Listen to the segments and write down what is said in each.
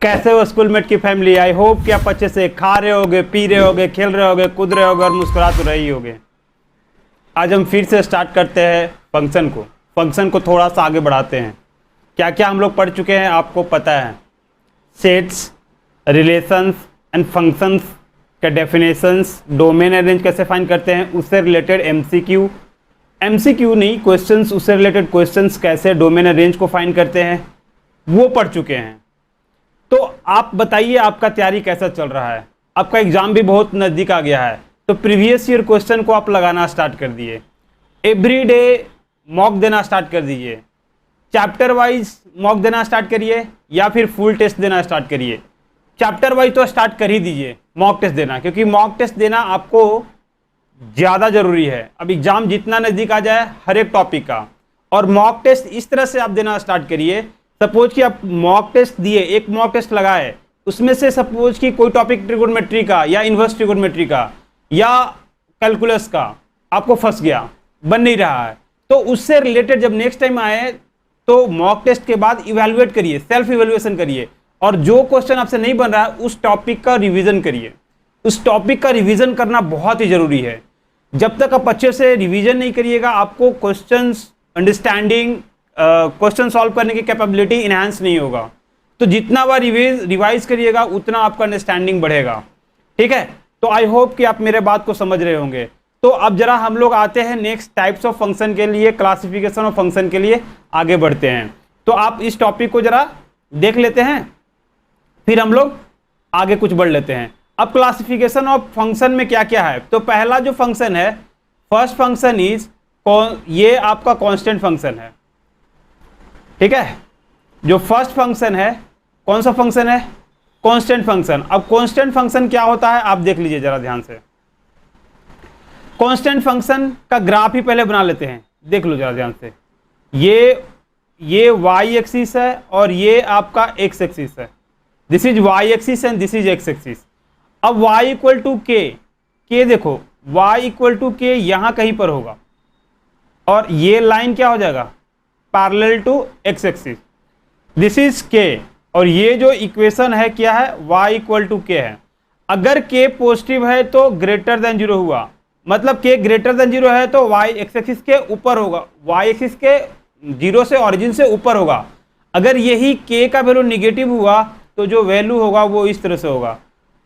कैसे हो स्कूलमेट की फैमिली। आई होप कि आप अच्छे से खा रहे होगे, पी रहे होगे, खेल रहे होगे, कूद रहे होगे और मुस्कुरा तो रहे ही होगे। आज हम फिर से स्टार्ट करते हैं फंक्शन को थोड़ा सा आगे बढ़ाते हैं। क्या क्या हम लोग पढ़ चुके हैं आपको पता है। सेट्स, रिलेशंस एंड फंक्शंस के डेफिनेशंस, डोमेन एंड रेंज कैसे फाइंड करते हैं, उससे रिलेटेड एमसीक्यू नहीं क्वेश्चंस, उससे रिलेटेड क्वेश्चंस कैसे डोमेन एंड रेंज को फाइंड करते हैं वो पढ़ चुके हैं। तो आप बताइए आपका तैयारी कैसा चल रहा है। आपका एग्जाम भी बहुत नज़दीक आ गया है, तो प्रीवियस ईयर क्वेश्चन को आप लगाना स्टार्ट कर दिए। एवरी डे मॉक देना स्टार्ट कर दीजिए। चैप्टर वाइज मॉक देना स्टार्ट करिए या फिर फुल टेस्ट देना स्टार्ट करिए। चैप्टर वाइज तो स्टार्ट कर ही दीजिए मॉक टेस्ट देना, क्योंकि मॉक टेस्ट देना आपको ज़्यादा ज़रूरी है। अब एग्जाम जितना नज़दीक आ जाए हर एक टॉपिक का, और मॉक टेस्ट इस तरह से आप देना स्टार्ट करिए। सपोज कि आप मॉक टेस्ट दिए, एक मॉक टेस्ट लगाए, उसमें से सपोज कि कोई टॉपिक ट्रिगोनोमेट्री का या इन्वर्स ट्रिगोनोमेट्री का या कैलकुलस का आपको फंस गया, बन नहीं रहा है, तो उससे रिलेटेड जब नेक्स्ट टाइम आए तो मॉक टेस्ट के बाद इवैल्यूएट करिए, सेल्फ इवैल्यूएशन करिए, और जो क्वेश्चन आपसे नहीं बन रहा है उस टॉपिक का रिवीजन करिए। उस टॉपिक का रिवीजन करना बहुत ही जरूरी है। जब तक आप अच्छे से रिवीजन नहीं करिएगा आपको क्वेश्चंस अंडरस्टैंडिंग, क्वेश्चन सॉल्व करने की कैपेबिलिटी इनहांस नहीं होगा। तो जितना बार रिवाइज करिएगा उतना आपका अंडरस्टैंडिंग बढ़ेगा। ठीक है, तो आई होप कि आप मेरे बात को समझ रहे होंगे। तो अब जरा हम लोग आते हैं नेक्स्ट टाइप्स ऑफ फंक्शन के लिए, क्लासिफिकेशन ऑफ फंक्शन के लिए आगे बढ़ते हैं। तो आप इस टॉपिक को जरा देख लेते हैं, फिर हम लोग आगे कुछ बढ़ लेते हैं। अब क्लासिफिकेशन ऑफ फंक्शन में क्या क्या है। तो पहला जो फंक्शन है, फर्स्ट फंक्शन इज, ये आपका कांस्टेंट फंक्शन है। ठीक है, जो फर्स्ट फंक्शन है कौन सा फंक्शन है, कांस्टेंट फंक्शन। अब कांस्टेंट फंक्शन क्या होता है आप देख लीजिए जरा ध्यान से। कांस्टेंट फंक्शन का ग्राफ ही पहले बना लेते हैं, देख लो जरा ध्यान से। ये वाई एक्सिस है और ये आपका एक्स एक्सिस है। This is Y axis and this is x axis. अब y इक्वल टू के देखो, y इक्वल टू के यहां कहीं पर होगा और ये लाइन क्या हो जाएगा, parallel to x axis. This is K, और ये जो इक्वेशन है क्या है, y इक्वल टू के है। अगर k पॉजिटिव है तो ग्रेटर देन 0 हुआ, मतलब k ग्रेटर देन 0 है तो y एक्स एक्सिस के ऊपर होगा, y एक्सिस के 0 से ऑरिजिन से ऊपर होगा। अगर यही k का वैल्यू निगेटिव हुआ तो जो वैल्यू होगा वो इस तरह से होगा।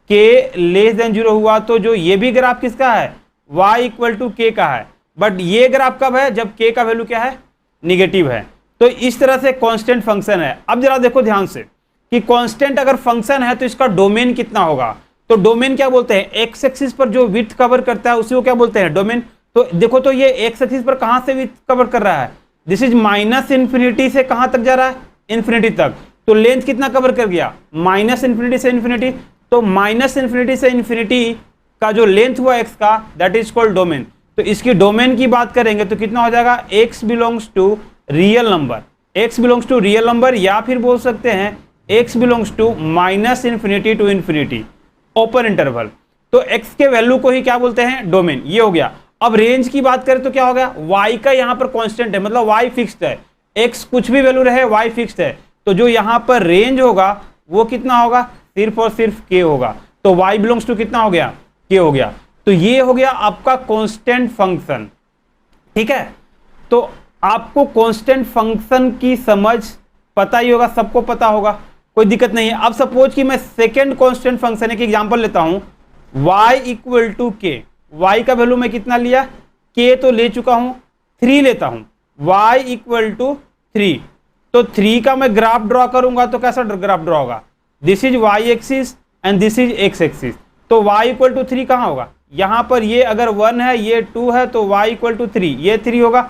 k लेस देन 0 हुआ तो जो ये भी ग्राफ किसका है, y इक्वल टू के का है। बट ये ग्राफ कब है, जब k का वैल्यू क्या है, निगेटिव है। तो इस तरह से कांस्टेंट फंक्शन है। अब जरा देखो ध्यान से कि कांस्टेंट अगर फंक्शन है तो इसका डोमेन कितना होगा। तो डोमेन क्या बोलते हैं, एक्स एक्सिस पर जो विड्थ कवर करता है उसी को क्या बोलते हैं, डोमेन। तो देखो तो ये एक्स एक्सिस पर कहां से विड्थ कवर कर रहा है, दिस इज माइनस इन्फिनिटी से कहां तक जा रहा है, इन्फिनिटी तक। तो लेंथ कितना कवर कर गया, माइनस इन्फिनिटी से इन्फिनिटी। तो माइनस इन्फिनिटी से इन्फिनिटी का जो लेंथ हुआ एक्स का, दैट इज कॉल्ड डोमेन। तो इसकी डोमेन की बात करेंगे तो कितना हो जाएगा, x belongs to real number, x belongs to real number, या फिर बोल सकते हैं x belongs to minus infinity to infinity, open interval. तो x के वैल्यू को ही क्या बोलते हैं, डोमेन। ये हो गया। अब रेंज की बात करें तो क्या हो गया, y का यहाँ पर कांस्टेंट है, मतलब y फिक्स्ड है, x कुछ भी वैल्यू रहे y फिक्स्ड है। तो जो यहाँ पर रेंज होगा वो कितना होगा, सिर्फ और सिर्फ k होगा। तो y बिलोंग्स टू कितना हो गया, k हो गया। तो ये हो गया आपका कांस्टेंट फंक्शन। ठीक है, तो आपको कांस्टेंट फंक्शन की समझ पता ही होगा, सबको पता होगा, कोई दिक्कत नहीं है। अब सपोज कि मैं सेकेंड कांस्टेंट फंक्शन एक एग्जांपल लेता हूं, y इक्वल टू के। y का वैल्यू मैं कितना लिया, k तो ले चुका हूं, 3 लेता हूं, y इक्वल टू 3। तो 3 का मैं ग्राफ ड्रॉ करूंगा तो कैसा ग्राफ ड्रॉ होगा, this is y axis and this is x axis. तो y इक्वल टू 3 कहां होगा, यहां पर। ये अगर 1 है ये 2 है तो y इक्वल टू 3, ये 3 होगा।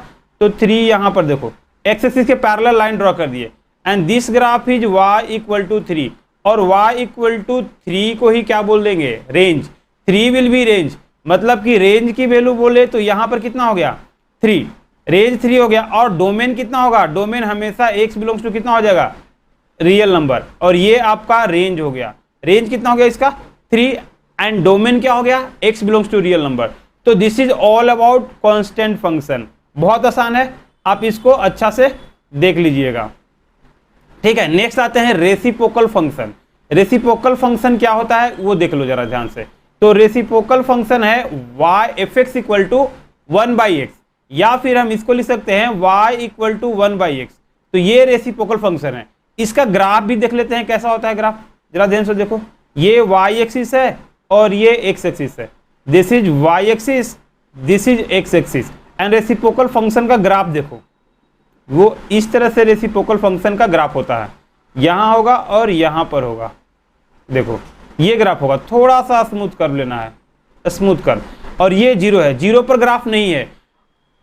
तो 3 यहां पर देखो x एक्सिस के पैरेलल लाइन ड्रॉ कर दिए, and this graph is y equal to 3, और y इक्वल टू 3 को ही क्या बोल देंगे, रेंज। 3 विल बी रेंज, मतलब कि रेंज की वैल्यू बोले तो यहां पर कितना हो गया, 3, रेंज 3 हो गया। और डोमेन कितना होगा, डोमेन हमेशा x बिलोंग्स टू कितना हो जाएगा, रियल नंबर, और ये आपका रेंज हो गया। रेंज कितना हो गया इसका, 3, एंड डोमेन क्या हो गया, x belongs to real number. तो this is all about constant function. बहुत आसान है, आप इसको अच्छा से देख लीजिएगा। ठीक है, नेक्स्ट आते हैं रेसिप्रोकल फंक्शन। रेसिप्रोकल फंक्शन क्या होता है वो देख लो जरा ध्यान से। तो रेसिप्रोकल फंक्शन है y F x equal to 1/x, या फिर हम इसको लिख सकते हैं y इक्वल टू 1/x। तो ये रेसिप्रोकल फंक्शन है। इसका ग्राफ भी देख लेते हैं कैसा होता है ग्राफ, जरा ध्यान से देखो। ये y एक्सिस है और ये x एक्सिस है। This is y axis, this is x axis. And reciprocal function का ग्राफ देखो, वो इस तरह से रेसिप्रोकल फंक्शन का ग्राफ होता है। यहां होगा और यहां पर होगा, देखो ये ग्राफ होगा। थोड़ा सा स्मूथ कर लेना है, स्मूथ कर। और ये जीरो है, जीरो पर ग्राफ नहीं है।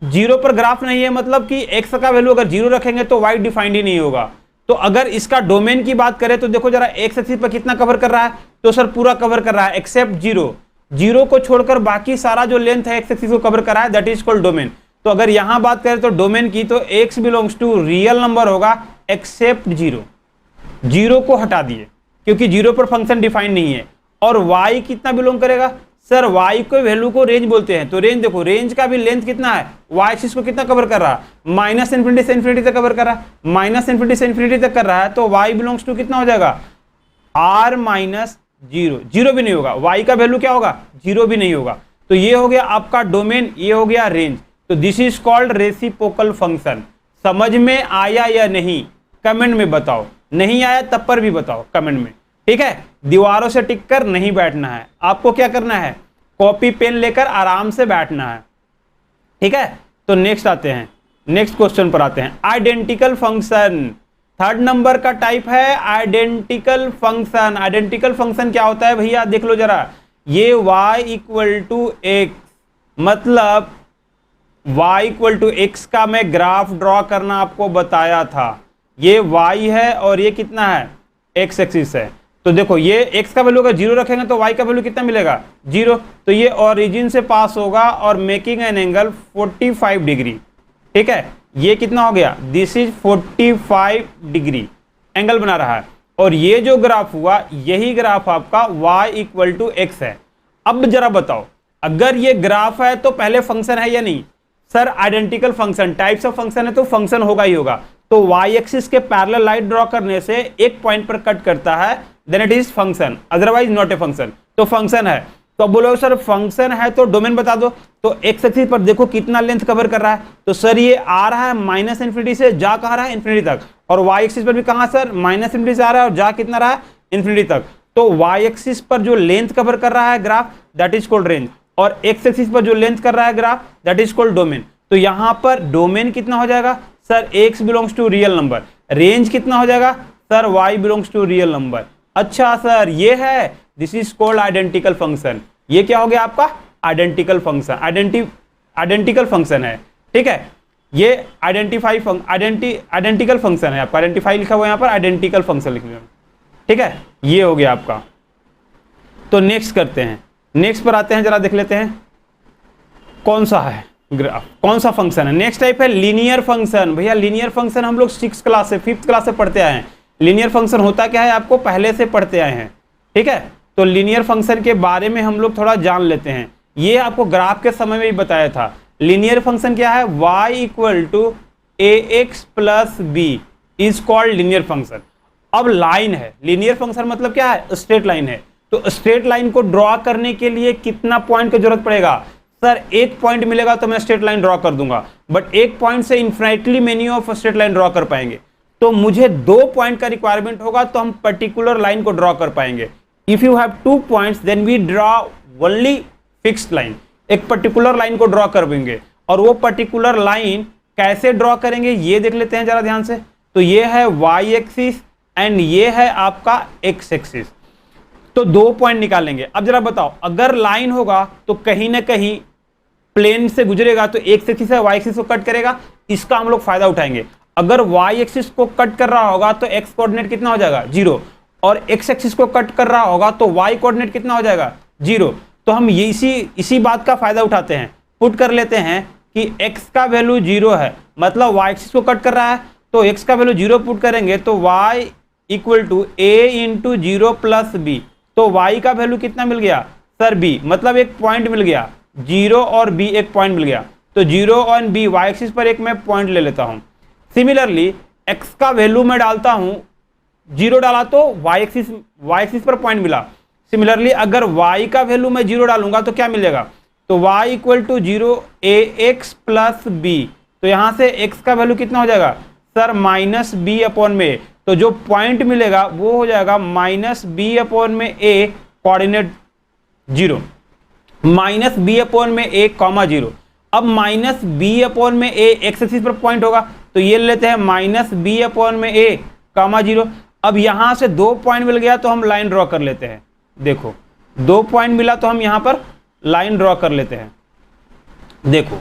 जीरो पर ग्राफ नहीं है मतलब कि x का वैल्यू अगर जीरो रखेंगे तो y डिफाइंड ही नहीं होगा। तो अगर इसका डोमेन की बात करें तो देखो जरा x एक्सिस पर कितना कवर कर रहा है, तो सर पूरा कवर कर रहा है एक्सेप्ट जीरो। जीरो को छोड़कर बाकी सारा जो लेंथ है x एक्सिस को कवर कर रहा है, दैट इज कॉल्ड डोमेन। तो अगर यहां बात करें तो डोमेन की, तो x belongs to real number होगा एक्सेप्ट जीरो। जीरो को हटा दिए क्योंकि जीरो पर फंक्शन डिफाइन नहीं है। और y कितना बिलोंग करेगा, सर y को वैल्यू को रेंज बोलते हैं। तो रेंज देखो, रेंज का भी लेंथ कितना है, y एक्सिस को कितना कवर कर रहा है, माइनस इन्फिनिटी से इन्फिनिटी तक कवर कर रहा है, माइनस इन्फिनिटी से इन्फिनिटी तक कर रहा है। तो y बिलोंग्स टू कितना हो जाएगा, r माइनस जीरो। जीरो भी नहीं होगा, y का वैल्यू क्या होगा, जीरो भी नहीं होगा। तो ये हो गया आपका डोमेन, ये हो गया रेंज। तो this is called reciprocal function. समझ में आया या नहीं, कमेंट में बताओ। नहीं आया तब पर भी बताओ कमेंट में, ठीक है। दीवारों से टिक कर नहीं बैठना है, आपको क्या करना है, कॉपी पेन लेकर आराम से बैठना है, ठीक है। तो नेक्स्ट आते हैं, नेक्स्ट क्वेश्चन पर आते हैं। आइडेंटिकल फंक्शन, थर्ड नंबर का टाइप है आइडेंटिकल फंक्शन। आइडेंटिकल फंक्शन क्या होता है भैया, देख लो जरा। ये y इक्वल टू एक्स, मतलब y इक्वल टू एक्स का मैं ग्राफ ड्रॉ करना आपको बताया था। ये y है और ये कितना है, x एक्सिस है। तो देखो ये x का वैल्यू अगर जीरो रखेंगे तो y का वैल्यू कितना मिलेगा, जीरो। तो ये ओरिजिन से पास होगा और मेकिंग एन एंगल 45 डिग्री, ठीक है। ये कितना हो गया, दिस इज 45 डिग्री एंगल बना रहा है। और ये जो ग्राफ हुआ, यही ग्राफ आपका y इक्वल टू एक्स है। अब जरा बताओ, अगर ये ग्राफ है तो पहले फंक्शन है या नहीं, sir identical function, types of function है तो फंक्शन होगा ही होगा। तो y एक्सिस के पैरेलल लाइन ड्रॉ करने से एक पॉइंट पर कट करता है, then it is function, otherwise not a function. तो फंक्शन है। तो बोलो सर फंक्शन है तो डोमेन बता दो। तो एक्स एक्सिस पर देखो कितना लेंथ कवर कर रहा है, तो सर ये आ रहा है माइनस इन्फिनिटी से जा कहाँ रहा है, इन्फिनिटी तक। और वाई एक्सिस पर भी कहाँ सर, माइनस इन्फिनिटी से आ रहा है और जा कितना रहा है, इन्फिनिटी तक। तो वाई एक्सिस पर जो लेंथ कवर कर रहा है graph, that is called range. और एक्स एक्सिस पर जो लेंथ कर रहा है graph, that is called domain. तो यहां पर डोमेन कितना हो जाएगा sir, x belongs to real number. Range कितना हो जाएगा sir, y belongs to real number. अच्छा सर ये है, this is called identical function. ये क्या हो गया आपका, आइडेंटिकल फंक्शन। आइडेंटिकल फंक्शन है, ठीक है। ये आइडेंटिकल फंक्शन है आपका, आइडेंटिफाई लिखा हुआ है यहाँ पर, आइडेंटिकल फंक्शन लिख लिया, ठीक है। ये हो गया आपका। तो नेक्स्ट करते हैं, नेक्स्ट पर आते हैं, जरा देख लेते हैं कौन सा है ग्राफ, कौन सा फंक्शन है। नेक्स्ट टाइप है लीनियर फंक्शन। भैया लीनियर फंक्शन हम लोग 6th क्लास से 5th क्लास से पढ़ते आए हैं। लीनियर फंक्शन होता क्या है आपको पहले से पढ़ते आए हैं, ठीक है। तो लीनियर फंक्शन के बारे में हम लोग थोड़ा जान लेते हैं। ये आपको ग्राफ के समय में ही बताया था। लीनियर फंक्शन क्या है, y equal to ax plus B is called linear function. अब लाइन है, लीनियर फंक्शन मतलब क्या है, स्ट्रेट लाइन है। तो स्ट्रेट लाइन को ड्रॉ करने के लिए कितना पॉइंट की जरूरत पड़ेगा सर, एक पॉइंट मिलेगा तो मैं स्ट्रेट लाइन ड्रॉ कर दूंगा, बट एक पॉइंट से infinitely many of straight line draw कर पाएंगे। तो मुझे 2 पॉइंट का रिक्वायरमेंट होगा तो हम पर्टिकुलर लाइन को ड्रॉ कर पाएंगे। If you have 2 points then we draw only fixed line. एक पर्टिकुलर लाइन को ड्रॉ कर देंगे, और वो पर्टिकुलर लाइन कैसे ड्रॉ करेंगे ये देख लेते हैं जरा ध्यान से। तो ये है y एक्सिस एंड ये है आपका x एक्सिस। तो 2 पॉइंट निकालेंगे। अब जरा बताओ, अगर लाइन होगा तो कहीं ना कहीं प्लेन से गुजरेगा तो x एक्सिस है, y एक्सिस को कट करेगा, इसका हम लोग फायदा उठाएंगे। अगर y एक्सिस को कट कर रहा होगा तो x कोऑर्डिनेट कितना हो जाएगा, 0। और x एक्सिस को कट कर रहा होगा तो y कोऑर्डिनेट कितना हो जाएगा, 0। तो हम ये इसी बात का फायदा उठाते हैं, पुट कर लेते हैं कि x का वैल्यू 0 है, मतलब y एक्सिस को कट कर रहा है, तो x का वैल्यू 0 पुट करेंगे तो y equal to a into 0 plus b। तो y का वैल्यू कितना मिल गया सर, b, मतलब एक पॉइंट मिल गया, 0 और b एक पॉइंट मिल गया। तो 0 और b y एक्सिस पर एक मैं पॉइंट ले लेता हूं। सिमिलरली x का वैल्यू मैं डालता हूं जीरो डाला तो वाई एक्सिस पर पॉइंट मिला। सिमिलरली अगर y का वैल्यू मैं जीरो डालूंगा तो क्या मिलेगा, तो y equal to zero ax plus b, तो यहां से x का वैल्यू कितना हो जाएगा सर माइनस बी अपॉन में a, तो जो पॉइंट मिलेगा वो हो जाएगा माइनस बी अपॉन में a coordinate zero, minus b upon में a कॉमा जीरो। अब माइनस बी अपॉन में a एक्स एक्सिस पर पॉइंट होगा तो ये लेते हैं माइनस बी अपॉन में a कॉमा जीरो। अब यहां से 2 पॉइंट मिल गया तो हम लाइन ड्रॉ कर लेते हैं। देखो 2 पॉइंट मिला तो हम यहां पर लाइन ड्रॉ कर लेते हैं। देखो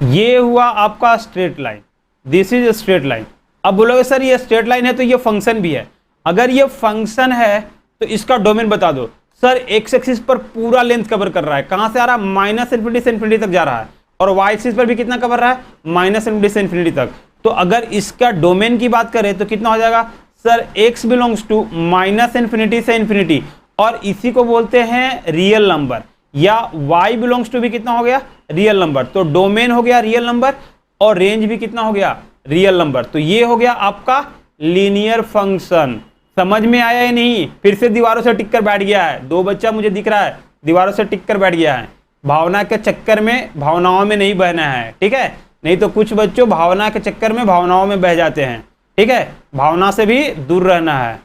ये हुआ आपका straight line, this is straight line. अब बोलोगे सर ये स्ट्रेट लाइन है तो ये फंक्शन भी है, अगर ये फंक्शन है तो इसका डोमेन बता दो। सर एक्स एक्सिस पर पूरा लेंथ कवर कर रहा है, कहां से आ रहा है माइनस इन्फिनिटी से इन्फिनिटी तक जा रहा है, और वाई एक्सिस पर भी कितना कवर रहा है माइनस इन्फिनिटी से इन्फिनिटी तक। तो अगर इसका डोमेन की बात करें तो कितना हो जाएगा sir x belongs to minus infinity से इन्फिनिटी, और इसी को बोलते हैं रियल नंबर, या y बिलोंग्स टू भी कितना हो गया रियल नंबर। तो डोमेन हो गया रियल नंबर और रेंज भी कितना हो गया रियल नंबर। तो ये हो गया आपका लीनियर फंक्शन। समझ में आया या नहीं, फिर से दीवारों से टिक कर बैठ गया है, 2 बच्चा मुझे दिख रहा है दीवारों से टिक कर बैठ गया है। भावना के चक्कर में भावनाओं में नहीं बहना है, ठीक है, नहीं तो कुछ बच्चों भावना के चक्कर में भावनाओं में बह जाते हैं, ठीक है, भावना से भी दूर रहना है।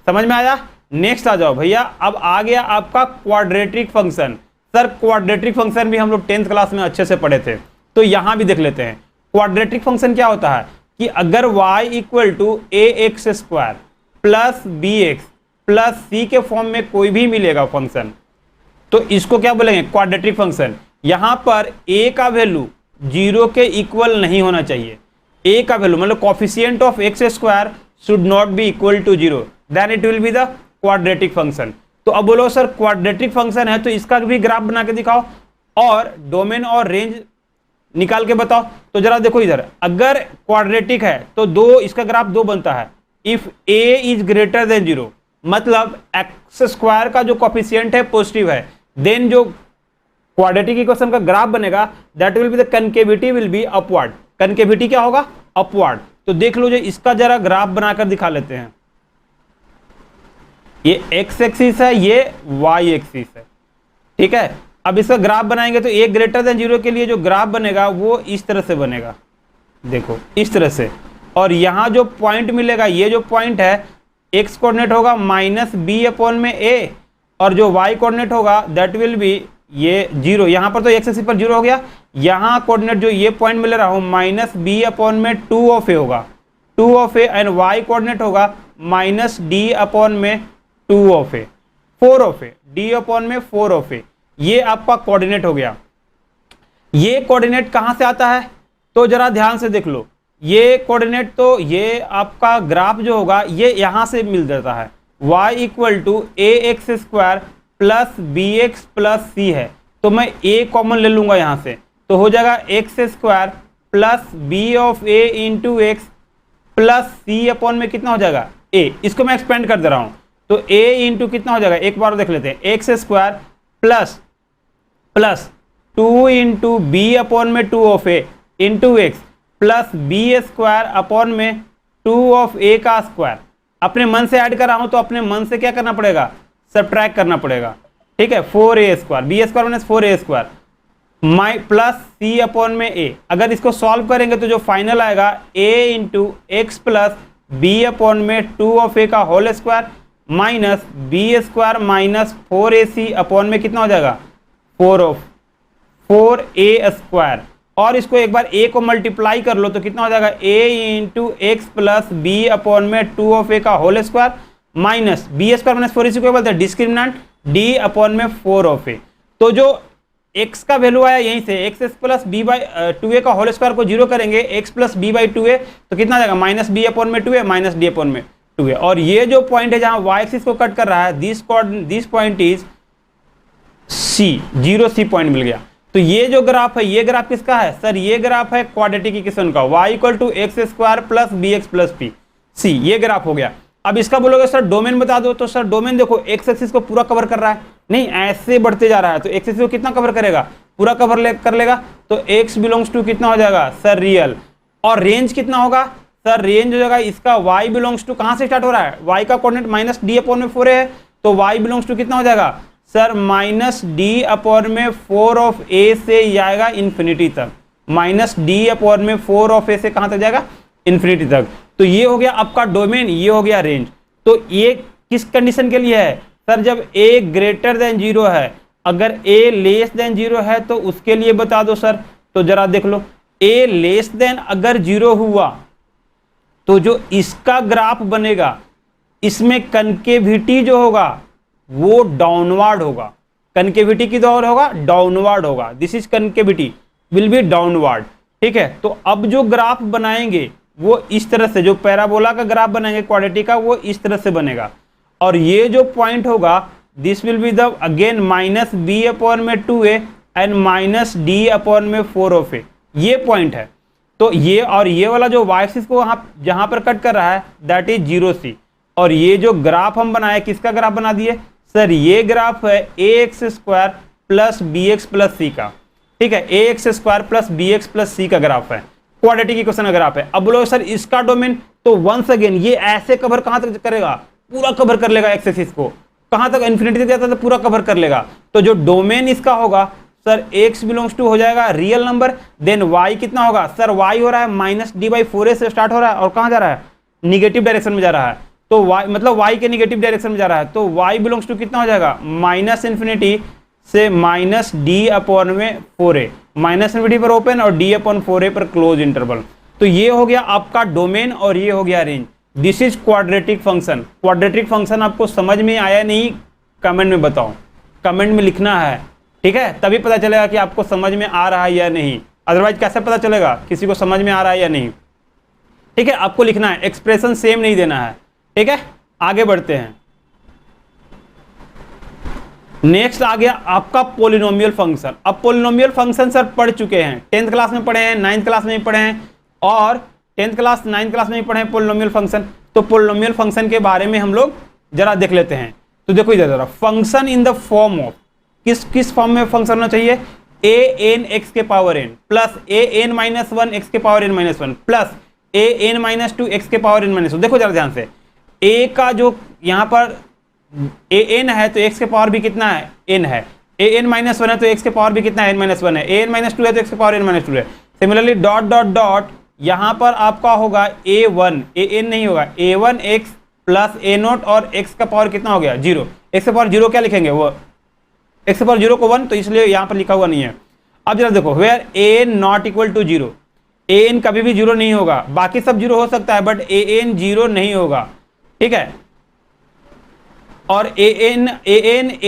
समझ में आया। नेक्स्ट आ जाओ भैया, अब आ गया आपका quadratic function. Sir quadratic function भी हम लोग 10th क्लास में अच्छे से पढ़े थे, तो यहां भी देख लेते हैं। क्वाड्रेटिक फंक्शन क्या होता है कि अगर y equal to A X square plus B X plus C के फॉर्म में कोई भी मिलेगा फंक्शन, तो इसको क्या बोलेंगे क्वाड्रेटिक फंक्शन। यहां पर a का वैल्यू 0 के इक्वल नहीं होना चाहिए, a का वैल्यू मतलब coefficient of x square should not be equal to 0, then it will be the quadratic function. तो अब बोलो सर क्वाड्रेटिक फंक्शन है तो इसका भी ग्राफ बना के दिखाओ और डोमेन और रेंज निकाल के बताओ। तो जरा देखो इधर, अगर क्वाड्रेटिक है तो इसका ग्राफ 2 बनता है। If a is greater than 0, मतलब एक्स स्क्वायर का जो कोफिशिएंट है पॉजिटिव है, देन जो क्वाड्रेटिक इक्वेशन का ग्राफ बनेगा that will be the concavity will be upward. Concavity क्या होगा अपवर्ड। तो देख लो जो इसका जरा ग्राफ बनाकर दिखा लेते हैं। ये एक्स एक्सिस है, ये वाई एक्सिस है, ठीक है। अब इसका ग्राफ बनाएंगे तो a ग्रेटर देन 0 के लिए जो ग्राफ बनेगा वो इस तरह से बनेगा, देखो इस तरह से। और यहां जो पॉइंट मिलेगा, ये जो पॉइंट है x कोऑर्डिनेट होगा माइनस बी अपॉन में a, और जो y कोऑर्डिनेट होगा दैट विल बी ये 0। यहां पर तो x एक्सिस पर 0 हो गया, यहां कोऑर्डिनेट जो ये पॉइंट मिल रहा हो माइनस बी अपॉन में 2 ऑफ a होगा, 2 of a, and y coordinate होगा माइनस डी अपॉन में 2 of a, 4 of a, d upon में 4 ऑफ a। ये आपका कोऑर्डिनेट हो गया। ये कोऑर्डिनेट कहां से आता है तो जरा ध्यान से देख लो। ये कोऑर्डिनेट तो ये आपका ग्राफ जो होगा ये यहां से मिल जाता है, y equal to A X square plus B X plus C है, तो मैं a कॉमन ले लूंगा यहां से, तो हो जाएगा x square plus b of a into x plus c upon में कितना हो जाएगा a। इसको मैं एक्सपेंड कर दे रहा हूं, तो a इंटू कितना हो जाएगा, एक बार देख लेते हैं, x square plus 2 into b upon में 2 of a into x plus b square upon में 2 ऑफ a का स्क्वायर। अपने मन से ऐड कर रहा हूं तो अपने मन से क्या करना पड़ेगा, सब्ट्रैक्ट करना पड़ेगा, ठीक है। 4a square, b square minus 4a square my plus c upon में a। अगर इसको सॉल्व करेंगे तो जो फाइनल आएगा a into x plus b upon में 2 ऑफ a का whole square minus b square minus 4ac upon में कितना हो जाएगा 4a स्क्वायर। और इसको एक बार a को मल्टीप्लाई कर लो तो कितना हो जाएगा a into x plus b upon में 2 ऑफ a का whole square minus b square minus 4ac को बोलते हैं डिस्क्रिमिनेंट d अपॉन में 4 ऑफ a। तो जो x का वैल्यू आया यहीं से, x plus B by 2a का होल स्क्वायर को 0 करेंगे, x plus B by 2a तो कितना आ जाएगा माइनस बी अपॉन में 2a माइनस डी अपॉन में 2a। और ये जो पॉइंट है जहां y एक्सिस को कट कर रहा है, this point is C, 0C point मिल गया। तो ये जो ग्राफ है ये ग्राफ किसका है सर, ये ग्राफ है क्वाड्रेटिक इक्वेशन का, y equal to x square plus B X plus P, C ये ग्राफ हो गया। अब इसका बोलोगे सर डोमेन बता दो, तो सर डोमेन देखो एक्स एक्सिस को पूरा कवर कर रहा है, नहीं ऐसे बढ़ते जा रहा है, तो एक्स एक्सिस को कितना कवर करेगा, पूरा कवर कर लेगा, तो x बिलोंग्स टू कितना हो जाएगा सर रियल। और रेंज कितना होगा सर रेंज हो जाएगा इसका y बिलोंग्स टू कहाँ से स्टार्ट हो रहा है, y का कोऑर्डिनेट माइनस डी अपॉन में 4 है, तो y बिलोंग्स टू कितना हो जाएगा सर माइनस डी अपॉन में 4 ऑफ a से जाएगा इन्फिनिटी तक, माइनस डी अपॉन में 4 ऑफ a से कहाँ तक जाएगा इन्फिनिटी तक। तो ये हो गया आपका डोमेन, ये हो गया रेंज। तो ये किस कंडीशन के लिए है सर, जब a ग्रेटर देन 0 है, अगर a लेस देन 0 है तो उसके लिए बता दो सर। तो जरा देख लो, a लेस देन अगर 0 हुआ तो जो इसका ग्राफ बनेगा इसमें कनकेविटी जो होगा वो डाउनवर्ड होगा, कनकेविटी की दौर होगा डाउनवर्ड होगा, this is concavity will be downward. ठीक है, तो अब जो ग्राफ बनाएंगे वो इस तरह से, जो पैराबोला का ग्राफ बनाएंगे क्वाड्रेटिक का, वो इस तरह से बनेगा। और ये जो पॉइंट होगा this will be the again minus b upon में 2a and minus D upon में 4 ऑफ a, ये पॉइंट है। तो ये और ये वाला जो y एक्सिस को वहां जहां पर कट कर रहा है दैट इज 0c। और ये जो ग्राफ हम बनाए किसका ग्राफ बना दिए सर, ये ग्राफ है ax square plus bx plus c का। ठीक है, ax square plus bx plus c का ग्राफ है, क्वाड्रेटिक इक्वेशन का ग्राफ है। अब बोलो सर इसका डोमेन, तो वंस अगेन ये ऐसे कवर कहां तक करेगा, पूरा कवर कर लेगा एक्स एक्सिस को, कहां तक इन्फिनिटी तक जाता है तो पूरा कवर कर लेगा। तो जो डोमेन इसका होगा सर x बिलोंग्स टू हो जाएगा रियल नंबर, देन y कितना होगा सर, y हो रहा है माइनस डी बाई 4a से स्टार्ट हो रहा है और कहां जा रहा है निगेटिव डायरेक्शन में जा रहा है, तो y मतलब y के निगेटिव डायरेक्शन में जा रहा है, तो y बिलोंग्स टू कितना हो जाएगा माइनस इन्फिनिटी से माइनस डी अपॉन में 4a, माइनस इन्फिनिटी पर ओपन और d अपॉन 4a पर क्लोज इंटरवल। तो ये हो गया आपका डोमेन और ये हो गया range. This is quadratic function. Quadratic function आपको समझ में आया नहीं, कमेंट में बताओ, कमेंट में लिखना है। ठीक है, तभी पता चलेगा कि आपको समझ में आ रहा है या नहीं, अदरवाइज कैसे पता चलेगा किसी को समझ में आ रहा है या नहीं। ठीक है, आपको लिखना है, एक्सप्रेशन सेम नहीं देना है। ठीक है, आगे बढ़ते हैं। नेक्स्ट आ गया आपका पोलिनोमियल फंक्शन। अब पोलिनोमियल फंक्शन सर पढ़ चुके हैं, 10th क्लास में पढ़े हैं, 9th क्लास में भी पढ़े हैं और 10th क्लास 9th क्लास में भी पढ़े हैं पोलिनोमियल फंक्शन। तो पोलिनोमियल फंक्शन के बारे में हम लोग जरा देख लेते हैं। तो देखो इधर जरा, function in the form of, किस फॉर्म में फंक्शन होना चाहिए, a n x के power n plus a n minus 1 x के power n minus 1 plus a n minus 2 x के पावर n माइनस 2। देखो जरा ध्यान से, a का जो यहाँ पर a n है तो x के पावर भी कितना है n है, a n माइनस 1 है तो x के पावर भी कितना है n माइनस 1 है, a n माइनस 2 है तो x के पावर n माइनस 2 है। सिमिलरली डॉट डॉट डॉट यहाँ पर आपका होगा a1, a n नहीं होगा, a1 x plus a note और x का पावर कितना हो गया 0, x के पावर 0 क्या लिखेंगे, वो x के पावर 0 को 1, तो इसलिए यहाँ पर लिखा हुआ नहीं है। अब जरा देखो, where a n not equal to 0, a n कभी भी 0 नहीं होगा, बाकी सब 0 हो सकता है बट a n 0 नहीं होगा। ठीक है, और a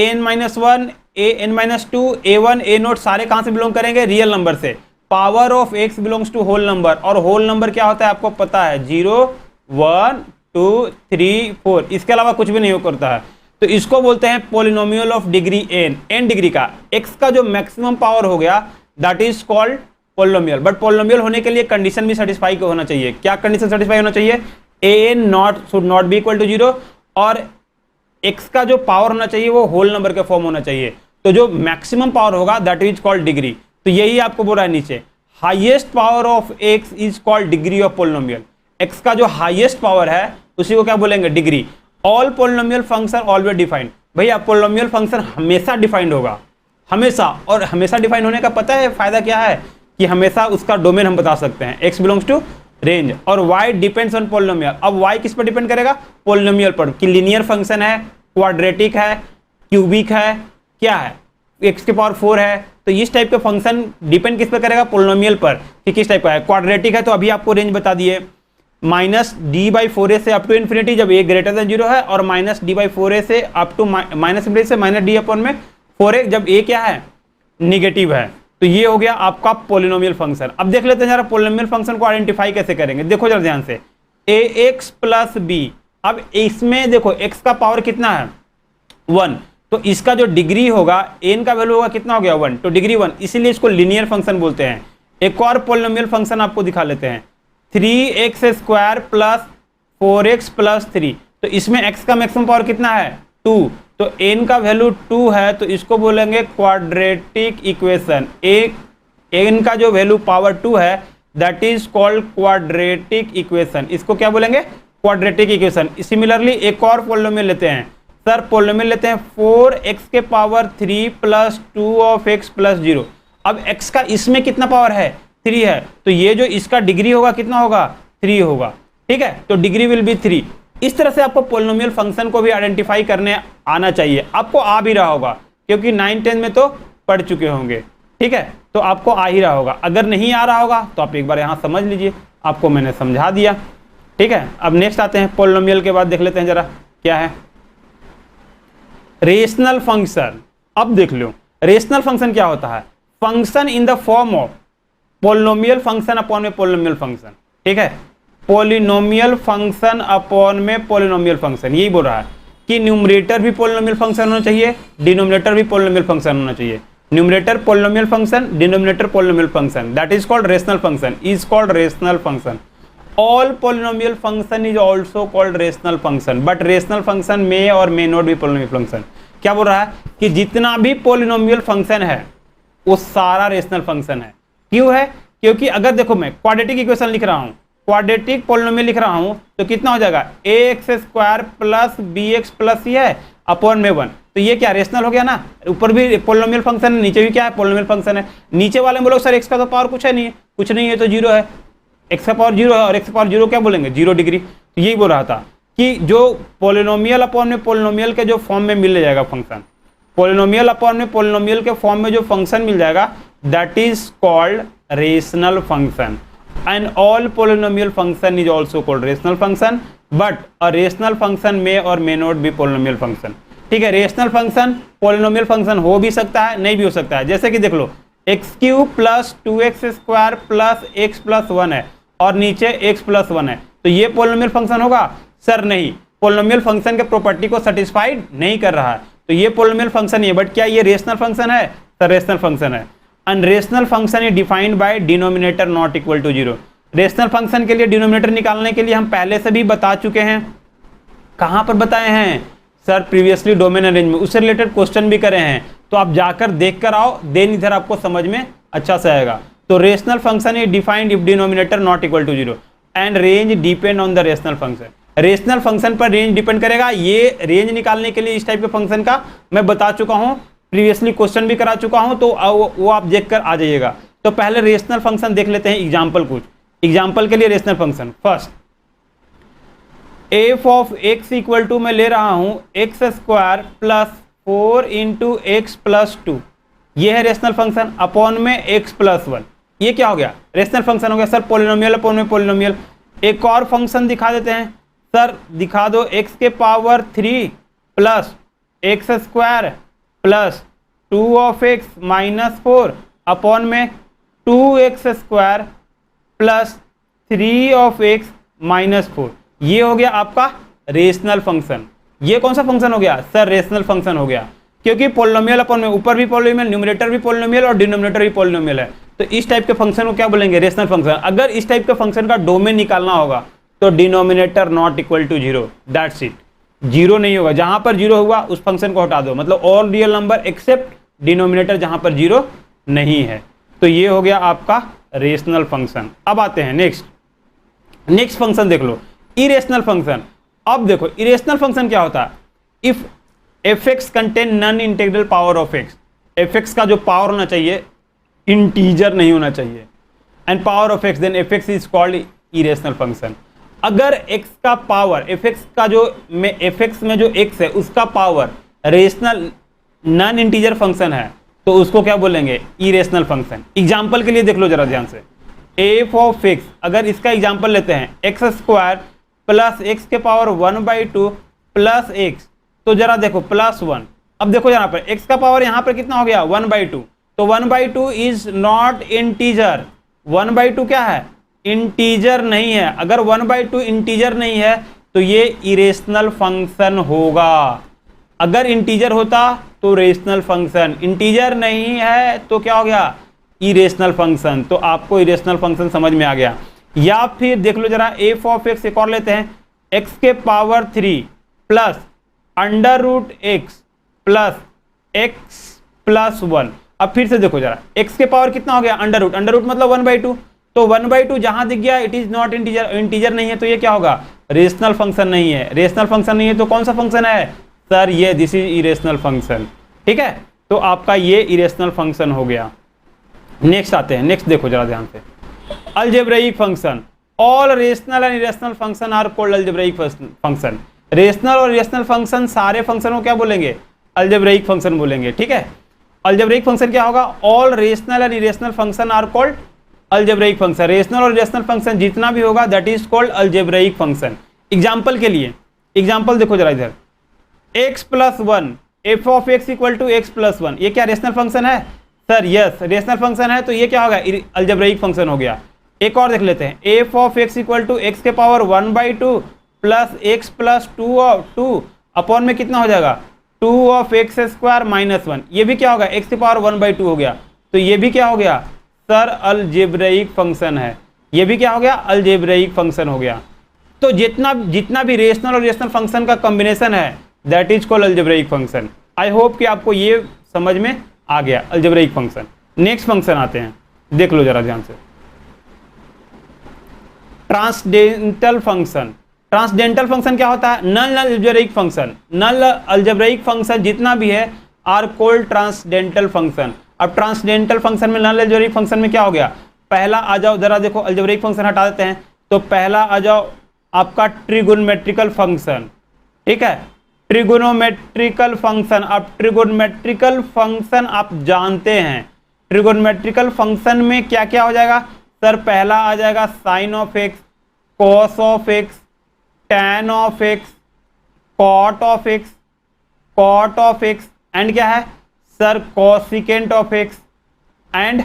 n minus 1, a n minus 2, a1 a naught सारे कहां से बिलोंग करेंगे, रियल नंबर से। Power of x belongs to whole number, और होल नंबर क्या होता है आपको पता है, 0 1 2 3 4, इसके अलावा कुछ भी नहीं करता है। तो इसको बोलते हैं polynomial of degree n degree का। x का जो मैक्सिमम पावर हो गया that is called polynomial. But polynomial होने के लिए कंडीशन भी सेटिस्फाई होना चाहिए। क्या कंडीशन सेटिस्फाई होना चाहिए, an not should not be equal to 0 और x का जो पावर होना चाहिए वो होल नंबर के फॉर्म होना चाहिए। तो जो मैक्सिमम पावर होगा दैट इज कॉल्ड डिग्री। तो यही आपको बोल रहा है नीचे, highest power of x is called degree of polynomial. x का जो हाईएस्ट पावर है उसी को क्या बोलेंगे, degree. All polynomial function always defined. भैया पोलिनोमियल फंक्शन हमेशा डिफाइंड होगा, हमेशा। और हमेशा डिफाइंड होने का पता है फायदा क्या है, कि हमेशा उसका डोमेन हम बता सकते हैं, x बिलोंग्स टू रेंज, और y डिपेंड्स ऑन पोलिनोमियल। अब y किस पर डिपेंड करेगा, पोलिनोमियल पर, कि लीनियर फंक्शन है, क्वाड्रेटिक है, क्यूबिक है, क्या है, x के पावर 4 है। तो इस टाइप के फंक्शन डिपेंड किस पर करेगा, पोलिनोमियल पर, कि किस टाइप का है। क्वाड्रेटिक है तो अभी आपको रेंज बता दिए, माइनस डी बाई 4a से अप टू इन्फिनिटी जब a ग्रेटर देन 0 है, और माइनस डी बाई 4a से अप टू माइनस इन्फिनिटी से माइनस डी अपॉन में 4a जब a क्या है, निगेटिव है। तो ये हो गया आपका पोलिनोमियल फंक्शन। अब देख लेते हैं जरा पोलिनोमियल फंक्शन को आइडेंटिफाई कैसे करेंगे। देखो जरा ध्यान से, ax प्लस b। अब इसमें देखो x का पावर कितना है 1, तो इसका जो डिग्री होगा n का वैल्यू होगा कितना हो गया 1, तो डिग्री 1, इसीलिए इसको लीनियर फंक्शन बोलते हैं। एक और पोलिनोमियल फंक्शन आपको दिखा लेते हैं, 3x square plus 4x plus 3। तो इसमें x का मैक्सिमम पावर कितना है 2, तो n का वैल्यू 2 है, तो इसको बोलेंगे क्वाड्रेटिक इक्वेशन। एक n का जो वैल्यू पावर 2 है that is called quadratic equation. इसको क्या बोलेंगे? Quadratic equation. सिमिलरली एक और पोलिनोमियल लेते हैं सर, पोलिनोमियल लेते हैं 4x के power 3 plus 2 of x plus 0। अब x का इसमें कितना पावर है? 3 है, तो ये जो इसका डिग्री होगा कितना होगा? 3 होगा, ठीक है, तो डिग्री विल बी 3। इस तरह से आपको पोलिनोमियल फंक्शन को भी आइडेंटिफाई करने आना चाहिए। आपको आ भी रहा होगा क्योंकि 9-10 में तो पढ़ चुके होंगे, ठीक है, तो आपको आ ही रहा होगा। अगर नहीं आ रहा होगा तो आप एक बार यहाँ समझ लीजिए, आपको मैंने समझा दिया, ठीक है। अब नेक्स्ट आते हैं पोलिनोमियल के बाद, देख लेते हैं जरा क्या है रेशनल फंक्शन। अब देख लो रेशनल फंक्शन क्या होता है? Function in the form of polynomial function upon में पोलिनोमियल फंक्शन, ठीक है, पोलिनोमियल फंक्शन अपॉन में पोलिनोमियल फंक्शन। यही बोल रहा है कि न्यूमरेटर भी पोलिनोमियल फंक्शन होना चाहिए, डिनोमिनेटर भी पोलिनोमियल फंक्शन होना चाहिए। Numerator polynomial function, denominator polynomial function, that is called rational function, is called rational function. All polynomial function is also called rational function, but rational function may or may not be polynomial function। क्या बोल रहा है कि जितना भी polynomial function है वो सारा rational function है। क्यों है? क्योंकि अगर देखो मैं क्वाड्रेटिक इक्वेशन लिख रहा हूँ, क्वाड्रेटिक पोलिनोमियल लिख रहा हूँ, तो कितना हो जाएगा? ax² प्लस bx प्लस ये है अपॉन में 1, तो ये क्या रेशनल हो गया ना। ऊपर भी पोलिनोमियल फंक्शन है, नीचे भी क्या है? पोलिनोमियल फंक्शन है। नीचे वाले बोलो सर x का तो पावर कुछ है नहीं है, कुछ नहीं है तो 0 है, x का पावर 0 है, और x का पावर 0 क्या बोलेंगे? 0 डिग्री। तो यही बोल रहा था कि जो पोलिनोमियल अपॉन में पोलिनोमियल के जो फॉर्म में मिल जाएगा फंक्शन, पोलिनोमियल अपॉन में पोलिनोमियल के फॉर्म में जो फंक्शन मिल जाएगा, that is called rational function. And all polynomial function is also called rational function, but a rational function में और may not be polynomial function, ठीक है। रेशनल फंक्शन पोलिनोमियल फंक्शन हो भी सकता है, नहीं भी हो सकता है। जैसे कि देख लो x³ plus 2x² plus x plus 1 है और नीचे x प्लस 1 है, तो ये पोलिनोमियल फंक्शन होगा? सर नहीं, पोलिनोमियल फंक्शन के प्रॉपर्टी को सेटिस्फाइड नहीं कर रहा है, तो ये पोलिनोमियल फंक्शन नहीं है। बट क्या ये रेशनल फंक्शन है? सर रेशनल फंक्शन है। And rational function is defined by denominator not equal to 0। Rational function के लिए डिनोमिनेटर निकालने के लिए हम पहले से भी बता चुके हैं। कहाँ पर बताए हैं? सर प्रीवियसली डोमेन अरेंज में, उससे रिलेटेड क्वेश्चन भी करे हैं, तो आप जाकर देख कर आओ, देन इधर आपको समझ में अच्छा से आएगा। तो rational function is defined if denominator not equal to 0 and range depend on the rational function. Rational function पर रेंज डिपेंड करेगा। ये रेंज निकालने के लिए इस टाइप के फंक्शन का मैं बता चुका हूँ, प्रीवियसली क्वेश्चन भी करा चुका हूँ, तो वो आप देख कर आ जाइएगा। तो पहले रेशनल फंक्शन देख लेते हैं एग्जाम्पल कुछ। एग्जाम्पल के लिए rational function first f of x equal to मैं ले रहा हूं x² plus 4 into x plus 2, ये है रेशनल फंक्शन अपॉन में x प्लस 1। ये क्या हो गया? रेशनल फंक्शन हो गया। सर पोलिनोमियल अपॉन में पोलिनोमियल। एक और फंक्शन दिखा देते हैं सर, दिखा दो x के power 3 plus x² plus 2 of x minus 4 upon में 2x² plus 3 of x minus 4। ये हो गया आपका रेशनल फंक्शन। ये कौन सा फंक्शन हो गया? सर रेशनल फंक्शन हो गया, क्योंकि पोलिनोमियल अपॉन में ऊपर भी पोलिनोमियल, न्यूमरेटर भी पोलिनोमियल और डिनोमिनेटर भी पोलिनोमियल है, तो इस टाइप के फंक्शन को क्या बोलेंगे? Rational function. अगर इस टाइप के फंक्शन का डोमेन निकालना होगा तो denominator not equal to 0, that's it. 0 नहीं होगा, जहां पर 0 होगा उस फंक्शन को हटा दो, मतलब all real number except denominator जहां पर 0 नहीं है। तो ये हो गया आपका रेशनल फंक्शन। अब आते हैं नेक्स्ट फंक्शन देख लो, इरेशनल फंक्शन। अब देखो इरेशनल फंक्शन क्या होता है? If f(x) contain non integral power of x, f(x) का जो पावर होना चाहिए इंटीजर नहीं होना चाहिए, and power of x, then f(x) is called irrational function. अगर x का पावर f(x) का जो में f(x) में जो x है उसका power rational non integer function है तो उसको क्या बोलेंगे? Irrational function. एग्जाम्पल के लिए देख लो जरा ध्यान से, f ऑफ x, अगर इसका एग्जाम्पल लेते हैं x² प्लस x के पावर 1/2 प्लस x, तो जरा देखो प्लस 1। अब देखो यहाँ पर x का पावर यहाँ पर कितना हो गया? 1/2, तो 1/2 इज नॉट इंटीजर। 1/2 क्या है? इंटीजर नहीं है। अगर 1/2 इंटीजर नहीं है तो ये इरेशनल फंक्शन होगा। अगर इंटीजर होता तो रेशनल फंक्शन, इंटीजर नहीं है तो क्या हो गया? Irrational function. तो आपको इरेशनल फंक्शन समझ में आ गया। या फिर देख लो जरा f ऑफ x, एक और लेते हैं, x के power 3 plus √x plus x plus 1। अब फिर से देखो जरा x के पावर कितना हो गया? अंडर रूट मतलब 1/2, तो 1/2 जहां दिख गया it is not integer, integer नहीं है तो ये क्या होगा, रेशनल फंक्शन नहीं है। रेशनल फंक्शन नहीं है तो कौन सा फंक्शन है सर, ये दिस इज इरेशनल फंक्शन। ठीक है, तो आपका ये इरेशनल फंक्शन हो गया। नेक्स्ट आते हैं, नेक्स्ट देखो जरा ध्यान से, algebraic function. All rational and irrational function are called algebraic function. Rational और इरेशनल फंक्शन सारे फंक्शन को क्या बोलेंगे, अलजेब्राइक फंक्शन बोलेंगे। ठीक है, अलजेब्राइक फंक्शन क्या होगा, all rational and irrational function are called algebraic function. Rational और इरेशनल फंक्शन जितना भी होगा that is called algebraic function. Example के लिए, एग्जांपल देखो जरा इधर, x + 1 f of x equal to x + 1, ये क्या रेशनल फंक्शन है सर, यस रेशनल फंक्शन है, तो ये क्या होगा, अलजेब्राइक फंक्शन हो गया। एक और देख लेते हैं, f of x equal to x के power 1/2 plus x plus 2 upon में कितना हो जाएगा, 2 ऑफ x स्क्वायर माइनस 1, ये भी क्या होगा, x के पावर 1/2 हो गया, तो ये भी क्या हो गया सर, अलजेब्राइक फंक्शन है। ये भी क्या हो गया, अलजेब्राइक फंक्शन हो गया। तो जितना भी रेशनल और इरेशनल फंक्शन का कॉम्बिनेशन है that is called algebraic function. I hope कि आपको ये समझ में आ गया, अलजेब्राइक फंक्शन। नेक्स्ट फंक्शन आते हैं, देख लो जरा ध्यान से, ट्रांसडेंटल फंक्शन। ट्रांसडेंटल फंक्शन क्या होता है, नल अलजेब्राइक फंक्शन। नल अलजेब्राइक फंक्शन जितना भी है आर कॉल्ड ट्रांसडेंटल फंक्शन। अब ट्रांसडेंटल फंक्शन में, नल अलजेब्राइक फंक्शन में क्या हो गया, पहला आ जाओ जरा देखो, अलजेब्राइक फंक्शन हटा देते हैं, तो पहला आ जाओ आपका ट्रिगोनोमेट्रिकल फंक्शन। ठीक है, ट्रिगोनोमेट्रिकल फंक्शन। अब ट्रिगोनोमेट्रिकल फंक्शन आप जानते हैं, ट्रिगोनोमेट्रिकल फंक्शन में क्या क्या हो जाएगा सर, पहला आ जाएगा sine of x, cos of x, tan of x, cot of x, cot of x, and क्या है sir, cosecant of x and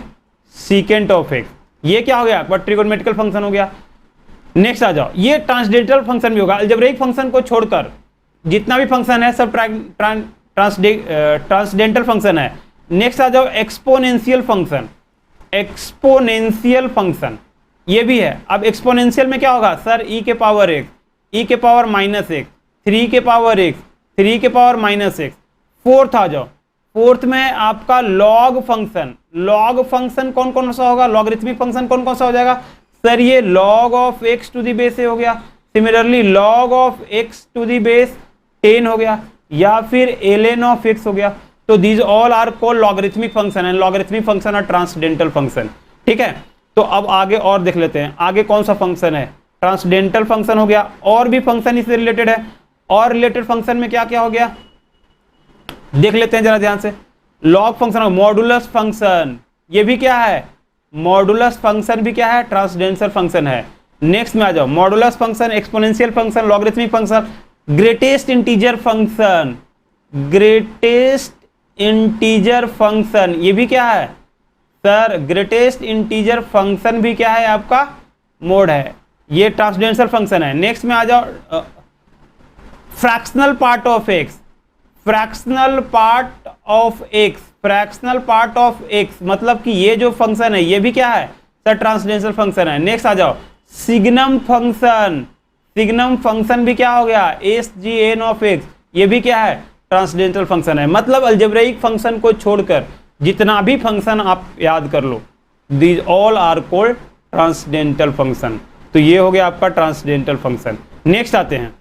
secant of x. ये क्या हो गया, बट ट्रिगोनोमेट्रिकल फंक्शन हो गया। नेक्स्ट आ जाओ, ये ट्रांसडेंटल फंक्शन भी होगा। अलजेब्राइक फंक्शन को छोड़कर जितना भी फंक्शन है सब ट्रांसडेंटल फंक्शन है। नेक्स्ट आ जाओ, एक्सपोनेंशियल फंक्शन। एक्सपोनेंशियल फंक्शन ये भी है। अब एक्सपोनेंशियल में क्या होगा सर, e के पावर x, e के पावर -x, 3 के पावर x, 3 के पावर -x। फोर्थ आ जाओ, फोर्थ में आपका लॉग फंक्शन। लॉग फंक्शन कौन कौन सा होगा, लॉगरिथमिक फंक्शन कौन कौन सा हो जाएगा सर, ये log of x to the base हो गया, सिमिलरली log of x to the base 10 हो गया, या फिर ln ऑफ x हो गया। तो these all are called logarithmic function and logarithmic function और ट्रांसडेंटल फंक्शन। ठीक है, तो अब आगे और देख लेते हैं, आगे कौन सा फंक्शन है, ट्रांसडेंटल फंक्शन हो गया। और भी फंक्शन इससे रिलेटेड है, और रिलेटेड फंक्शन में क्या क्या हो गया देख लेते हैं जरा ध्यान से। लॉग फंक्शन, मॉडुलस फंक्शन, ये भी क्या है, मॉडुलस फंक्शन भी क्या है, ट्रांसडेंटल फंक्शन है। नेक्स्ट में आ जाओ, modulus function, exponential function, logarithmic function, greatest integer function. Greatest integer function ये भी क्या है सर, ग्रेटेस्ट इंटीजर फंक्शन भी क्या है आपका, मोड है, ये ट्रांसडेंटल फंक्शन है। नेक्स्ट में आ जाओ, fractional part of x. Fractional part of x, fractional part of x मतलब कि ये जो फंक्शन है ये भी क्या है सर, ट्रांसडेंटल फंक्शन है। नेक्स्ट आ जाओ, सिग्नम फंक्शन। सिग्नम फंक्शन भी क्या हो गया, SGN ऑफ एक्स, ये भी क्या है, ट्रांसडेंटल फंक्शन है। मतलब अलजेब्राइक फंक्शन को छोड़कर जितना भी फंक्शन आप याद कर लो, these all are called transcendental function. तो ये हो गया आपका ट्रांसडेंटल फंक्शन। नेक्स्ट आते हैं,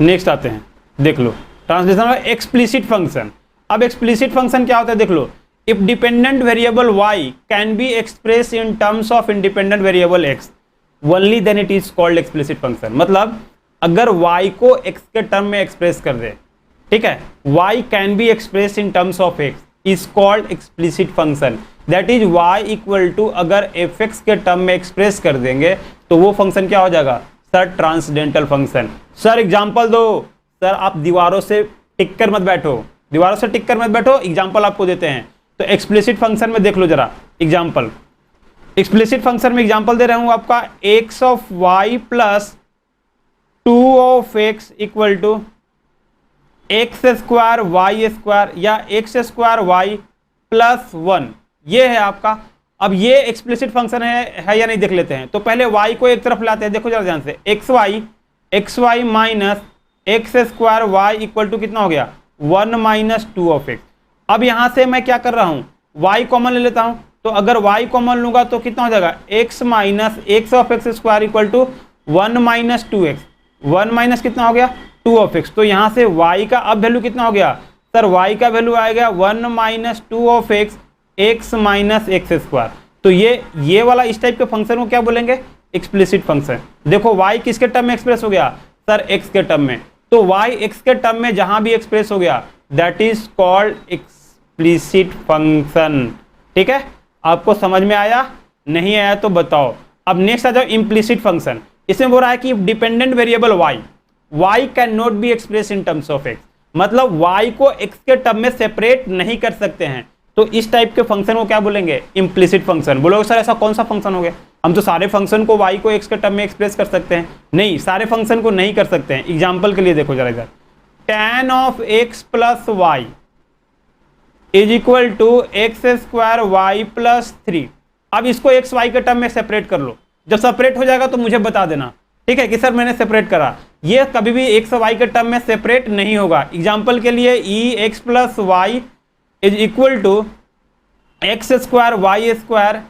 नेक्स्ट आते हैं, देख लो ट्रांसलेशन में एक्सप्लिसिट फंक्शन। अब एक्सप्लिसिट फंक्शन क्या होता है देख लो, if dependent variable y can be express in terms of independent variable x only then it is called explicit function. मतलब अगर y को x के टर्म में एक्सप्रेस कर दे, ठीक है, y can be express in terms of x is called explicit function. That is y equal to अगर fx के टर्म में एक्सप्रेस कर देंगे तो वो फंक्शन क्या हो जाएगा sir, transcendental function. Sir example दो, सर आप दीवारों से टिक कर मत बैठो, दीवारों से टिक कर मत बैठो, एग्जांपल आपको देते हैं। तो एक्सप्लिसिट फंक्शन में देख लो जरा एग्जांपल। एक्सप्लिसिट फंक्शन में एग्जांपल दे रहा हूं आपका, x of y plus 2 of x equal to x square y square या x स्क्वायर y प्लस 1, ये है आपका। अब ये एक्सप्लिसिट फंक्शन है या नहीं देख लेते हैं। तो पहले y को एक तरफ लाते हैं, देखो जरा ध्यान से, xy minus x square y equal to कितना हो गया 1 माइनस 2 ऑफ x। अब यहां से मैं क्या कर रहा हूं, y कॉमन ले लेता हूं, तो अगर y कॉमन लूंगा तो कितना हो जाएगा, x minus x of x square equal to 1 minus 2x, 1 minus कितना हो गया 2 ऑफ एक्स। तो यहाँ से y का अब वैल्यू कितना हो गया सर, y का वैल्यू आएगा 1 minus 2 of x, x minus x square. तो ये वाला इस टाइप के फंक्शन को क्या बोलेंगे, एक्सप्लिसिट फंक्शन। देखो y किसके टर्म में एक्सप्रेस हो गया सर, x के टर्म में। तो y x के टर्म में जहां भी एक्सप्रेस हो गया that is called explicit function. ठीक है, आपको समझ में आया, नहीं आया तो बताओ। अब नेक्स्ट आ जाओ इम्प्लिसिट फंक्शन। इसमें बोल रहा है कि dependent variable y can not be express in terms of x, मतलब y को x के टर्म में सेपरेट नहीं कर सकते हैं। तो इस टाइप के फंक्शन को क्या बोलेंगे, इम्प्लिसिट फंक्शन। बोलोगे सर ऐसा कौन सा फंक्शन हो गया, हम तो सारे फंक्शन को y को x के टर्म में एक्सप्रेस कर सकते हैं। नहीं, सारे फंक्शन को नहीं कर सकते हैं। एग्जांपल के लिए देखो जरा इधर, tan of x plus Y is equal to x square y plus 3। अब इसको एक्स वाई के टर्म में सेपरेट कर लो, जब सेपरेट हो जाएगा तो मुझे बता देना, ठीक है कि सर मैंने सेपरेट करा। ये कभी भी एक्स वाई के टर्म में सेपरेट नहीं होगा। एग्जांपल के लिए E X plus Y is equal to x square Y square,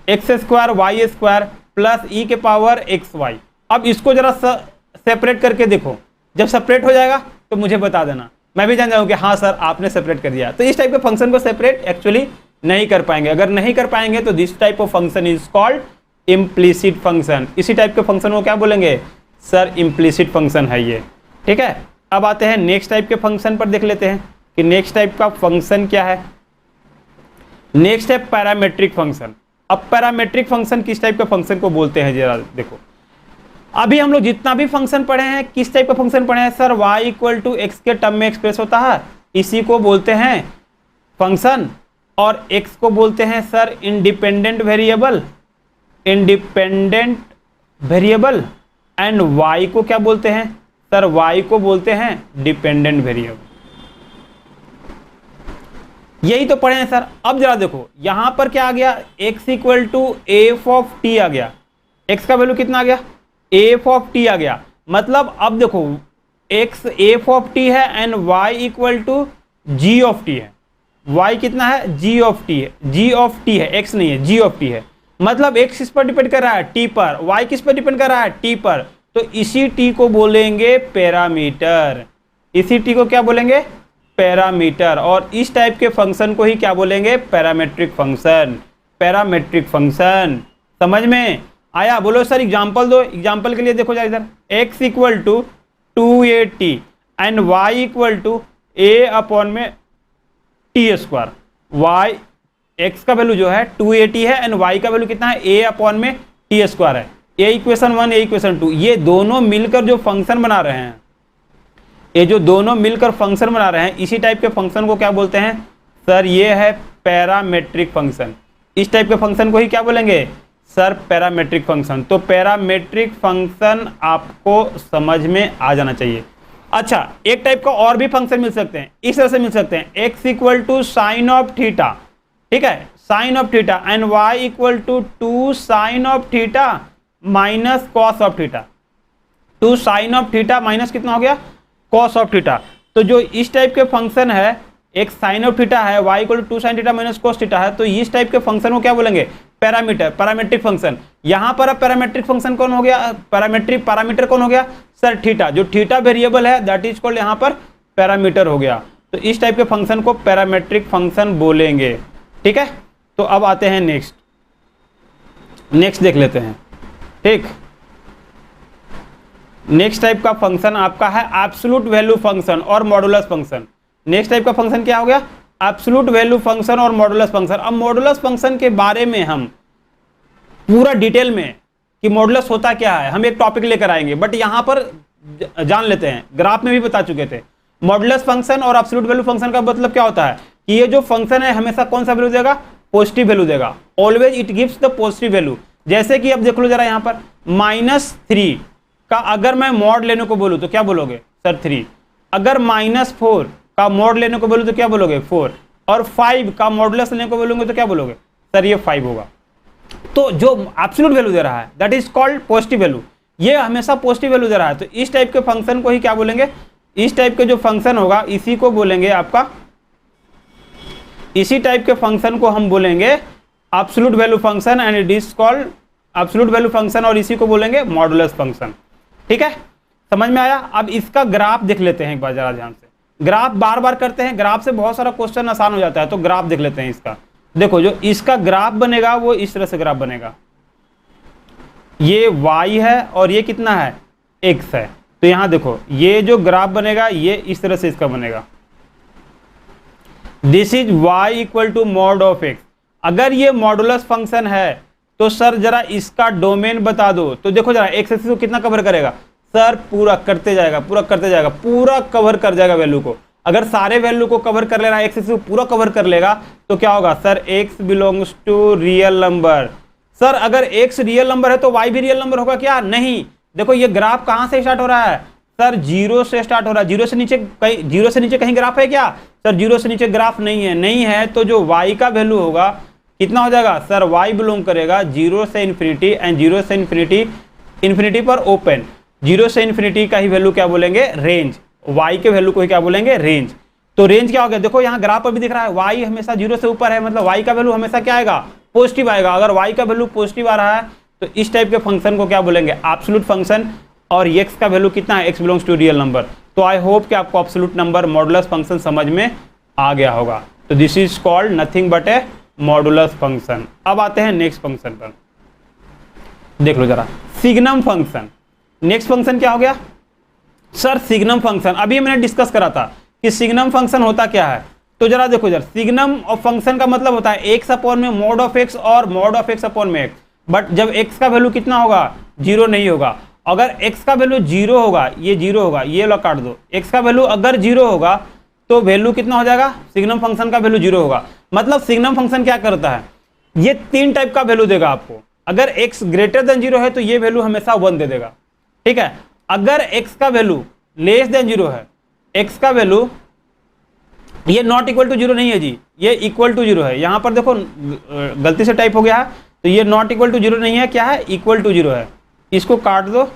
X square Y square plus E के पावर एक्स वाई। अब इसको जरा सेपरेट करके देखो, जब सेपरेट हो जाएगा तो मुझे बता देना, मैं भी जान जाऊँ कि हाँ सर आपने सेपरेट कर दिया। तो इस टाइप के फंक्शन को सेपरेट एक्चुअली नहीं कर पाएंगे। अगर नहीं कर पाएंगे तो this type of function is called implicit function. इसी टाइप के फंक्शन को क्या बोलेंगे सर, इम्प्लिसिट फंक्शन है ये। ठीक है, अब आते हैं नेक्स्ट टाइप के फंक्शन पर, देख लेते हैं कि नेक्स्ट टाइप का फंक्शन क्या है। नेक्स्ट है पैरामेट्रिक फंक्शन। अब पैरामेट्रिक फंक्शन किस टाइप के फंक्शन को बोलते हैं जरा देखो। अभी हम लोग जितना भी फंक्शन पढ़े हैं किस टाइप का फंक्शन पढ़े हैं sir, y equal to x के टर्म में एक्सप्रेस होता है, इसी को बोलते हैं फंक्शन। और x को बोलते हैं sir independent variable, independent variable. And y को क्या बोलते हैं सर, y को बोलते हैं डिपेंडेंट वेरिएबल। यही तो पढ़े हैं सर। अब जरा देखो यहां पर क्या आ गया, x equal to F of T आ गया, x का वैल्यू कितना आ गया, एफ ऑफ टी आ गया। मतलब अब देखो x एफ ऑफ टी है and y equal to g of t है। y कितना है, जी ऑफ टी है, जी ऑफ टी है, x नहीं है, जी ऑफ टी है। मतलब x किस पर डिपेंड कर रहा है, t पर, y किस पर डिपेंड कर रहा है, t पर। तो इसी t को बोलेंगे पैरामीटर, इसी t को क्या बोलेंगे, पैरामीटर। और इस टाइप के फंक्शन को ही क्या बोलेंगे, पैरामेट्रिक फंक्शन। पैरामेट्रिक फंक्शन समझ में आया, बोलो सर एग्जांपल दो। एग्जांपल के लिए देखो जरा इधर, x equal to 2at and y equal to a upon में टी स्क्वायर। y x का वैल्यू जो है 2at है एंड y का वैल्यू कितना है, a अपॉन में टी स्क्वायर है। ये इक्वेशन 1, ये इक्वेशन 2, ये दोनों मिलकर जो फंक्शन बना रहे हैं, ये जो दोनों मिलकर फंक्शन बना रहे हैं, इसी टाइप के फंक्शन को क्या बोलते हैं सर, ये है पैरामेट्रिक फंक्शन। इस टाइप के फंक्शन को ही क्या बोलेंगे सर, पैरामेट्रिक फंक्शन। तो पैरामेट्रिक फंक्शन आपको समझ में आ जाना चाहिए। अच्छा, एक टाइप का और भी फंक्शन मिल सकते हैं, इस तरह से मिल सकते हैं, x equal to sine of theta, ठीक है, sine of theta and y equal to 2 sine of theta minus cos of theta. 2 sine of theta minus कितना हो गया, कॉस ऑफ थीटा। तो जो इस टाइप के फंक्शन है, एक साइन ऑफ थीटा है, y equal to 2 sine theta minus cos theta है, तो इस टाइप के फंक्शन को क्या बोलेंगे, पैरामीटर, पैरामेट्रिक फंक्शन। यहां पर अब पैरामेट्रिक फंक्शन कौन हो गया, पैरामीटर कौन हो गया सर, थीटा। जो थीटा वेरिएबल है दैट इज कॉल्ड यहां पर पैरामीटर हो गया। तो इस टाइप के फंक्शन को पैरामेट्रिक फंक्शन बोलेंगे। ठीक है, तो अब आते हैं नेक्स्ट देख लेते हैं। ठीक, नेक्स्ट टाइप का फंक्शन आपका है एब्सोल्यूट वैल्यू फंक्शन और मॉडुलस फंक्शन। नेक्स्ट टाइप का फंक्शन क्या हो गया, एब्सोल्यूट वैल्यू फंक्शन और मॉडुलस फंक्शन। अब मॉडुलस फंक्शन के बारे में हम पूरा डिटेल में कि मॉडुलस होता क्या है हम एक टॉपिक लेकर आएंगे, बट यहां पर जान लेते हैं, ग्राफ में भी बता चुके थे। मॉडुलस फंक्शन और एब्सोल्यूट वैल्यू फंक्शन का मतलब क्या होता है कि ये जो फंक्शन है हमेशा कौन सा वैल्यू देगा, पॉजिटिव वैल्यू देगा, always it gives the positive value. जैसे कि अब देख लो जरा यहां पर -3 का अगर मैं मॉड लेने को बोलूं तो क्या बोलोगे सर, 3। अगर -4 का मॉड लेने को बोलूं तो क्या बोलोगे, 4। और 5 का मॉडुलस लेने को बोलोगे तो क्या बोलोगे सर, ये 5 होगा। तो जो एब्सोल्यूट वैल्यू दे रहा है that is called positive value, ये हमेशा पॉजिटिव वैल्यू दे रहा है। तो इस टाइप के फंक्शन को ही क्या बोलेंगे, इस टाइप के जो फंक्शन होगा इसी को बोलेंगे आपका इसी टाइप के फंक्शन को हम बोलेंगे absolute value function and it is called absolute value function, और इसी को बोलेंगे मॉडुलस फंक्शन। ठीक है, समझ में आया। अब इसका ग्राफ देख लेते हैं एक बार जरा ध्यान से। ग्राफ बार बार करते हैं, ग्राफ से बहुत सारा क्वेश्चन आसान हो जाता है, तो ग्राफ देख लेते हैं इसका। देखो जो इसका ग्राफ बनेगा वो इस तरह से ग्राफ बनेगा, ये y है और ये कितना है x है। तो यहां देखो ये जो ग्राफ बनेगा ये इस तरह से इसका बनेगा, this is y equal to mod of x। अगर ये मॉडुलस फंक्शन है तो सर जरा इसका डोमेन बता दो। तो देखो जरा x एक्सिस को कितना कवर करेगा सर, पूरा करते जाएगा, पूरा करते जाएगा, पूरा कवर कर जाएगा वैल्यू को। अगर सारे वैल्यू को कवर कर लेना, x एक्सिस को पूरा कवर कर लेगा तो क्या होगा sir, x belongs to real number. Sir अगर x रियल नंबर है तो y भी रियल नंबर होगा क्या? नहीं। देखो ये ग्राफ कहां से स्टार्ट हो रहा है सर, जीरो से स्टार्ट हो रहा है। जीरो से नीचे कहीं ग्राफ है क्या सर? जीरो से नीचे ग्राफ नहीं है। नहीं है तो जो y का वैल्यू होगा कितना हो जाएगा सर, y बिलोंग करेगा जीरो से इन्फिनिटी, एंड जीरो से इन्फिनिटी पर ओपन। जीरो से इन्फिनिटी का ही वैल्यू क्या बोलेंगे, रेंज। y के वैल्यू को ही क्या बोलेंगे, रेंज। तो रेंज क्या हो गया, देखो यहाँ ग्राफ पर भी दिख रहा है y हमेशा जीरो से ऊपर है, मतलब y का वैल्यू हमेशा क्या आएगा, पॉजिटिव आएगा। अगर y का वैल्यू पॉजिटिव आ रहा है तो इस टाइप के फंक्शन को क्या बोलेंगे, एब्सोल्यूट फंक्शन। और x का वैल्यू कितना है, x belongs to real number. तो आई होप कि आपको एब्सोल्यूट नंबर मॉडुलस फंक्शन समझ में आ गया होगा। तो this is called nothing but A modulus function. अब आते हैं नेक्स्ट फंक्शन पर, देख लो जरा, सिग्नम फंक्शन। नेक्स्ट फंक्शन क्या हो गया सर, सिग्नम फंक्शन। अभी मैंने डिस्कस करा था कि सिग्नम फंक्शन होता क्या है। तो जरा देखो जरा, सिग्नम ऑफ फंक्शन का मतलब होता है एक्स अपॉन में मॉड ऑफ एक्स और मॉड ऑफ एक्स अपॉन में एक्स। बट जब एक्स का वैल्यू कितना होगा, जीरो नहीं होगा। अगर एक्स का वैल्यू जीरो होगा, ये जीरो होगा, ये वाला काट दो। एक्स का वैल्यू अगर जीरो होगा तो वैल्यू कितना हो जाएगा, सिग्नम फंक्शन का वैल्यू जीरो होगा। मतलब सिग्नम फंक्शन क्या करता है, ये तीन टाइप का वैल्यू देगा आपको। अगर एक्स ग्रेटर देन जीरो है तो ये वैल्यू हमेशा 1 दे देगा। ठीक है, अगर एक्स का वैल्यू लेस देन जीरो है, एक्स का वैल्यू, ये नॉट इक्वल टू जीरो नहीं है जी, ये इक्वल टू जीरो है। यहां पर देखो गलती से टाइप हो गया है, तो ये नॉट इक्वल टू जीरो नहीं है, क्या है, इक्वल टू जीरो है। इसको काट दो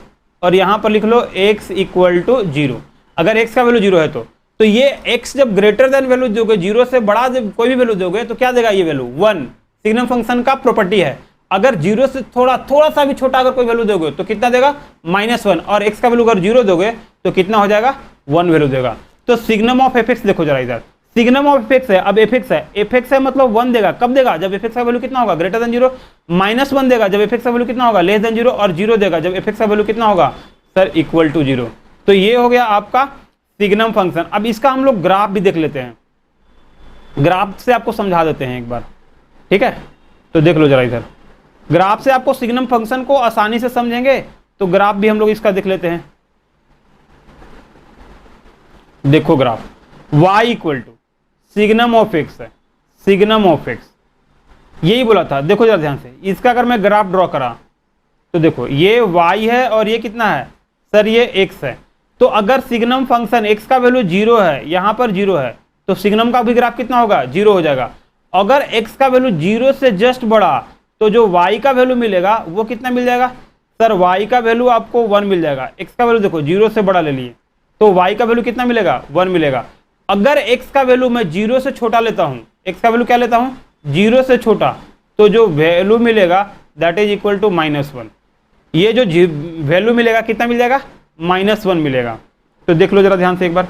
और यहां पर लिख लो x इक्वल टू जीरो। अगर x का वैल्यू जीरो है तो ये x जब ग्रेटर देन वैल्यू दोगे, जीरो से बड़ा जब कोई भी वैल्यू दोगे तो क्या देगा, ये वैल्यू 1। सिग्नम फंक्शन का प्रॉपर्टी है, अगर जीरो से थोड़ा सा भी छोटा अगर कोई वैल्यू दोगे तो कितना देगा, -1। और x का वैल्यू अगर जीरो दोगे तो कितना हो जाएगा, 1 वैल्यू देगा। तो सिग्नम ऑफ एफ एक्स देखो जरा इधर, सिग्नम ऑफ एफ एक्स है। अब एफ एक्स है मतलब 1 देगा, कब देगा, जब एफ एक्स का वैल्यू कितना होगा, ग्रेटर देन जीरो। -1 देगा जब एफ एक्स का वैल्यू कितना होगा, लेस देन जीरो। और जीरो देगा जब एफ एक्स का वैल्यू कितना होगा सर, इक्वल टू जीरो। तो ये हो गया आपका सिग्नम फंक्शन। अब इसका हम लोग ग्राफ भी देख लेते हैं, ग्राफ से आपको समझा देते हैं एक बार। ठीक है, तो देख लो जरा इधर, ग्राफ से आपको सिग्नम फंक्शन को आसानी से समझेंगे, तो ग्राफ भी हम लोग इसका देख लेते हैं। देखो graph y equal to signum of x है, सिग्नम ऑफ एक्स यही बोला था। देखो जरा ध्यान से, इसका अगर मैं ग्राफ ड्रॉ करा तो देखो ये y है और ये कितना है सर, ये x है। तो अगर सिग्नम फंक्शन x का वैल्यू जीरो है, यहां पर जीरो है, तो सिग्नम का भी ग्राफ कितना होगा, जीरो हो जाएगा। अगर x का वैल्यू जीरो से जस्ट बढ़ा तो जो y का वैल्यू मिलेगा वो कितना मिल जाएगा सर, y का वैल्यू आपको 1 मिल जाएगा। x का वैल्यू देखो जीरो से बड़ा ले लिए तो y का वैल्यू कितना मिलेगा, 1 मिलेगा। अगर x का वैल्यू मैं जीरो से छोटा लेता हूं, x का वैल्यू क्या लेता हूं, जीरो से छोटा, तो जो वैल्यू मिलेगा दैट इज इक्वल टू -1। ये जो वैल्यू मिलेगा कितना मिल जाएगा, -1 मिलेगा। तो देख लो जरा ध्यान से एक बार,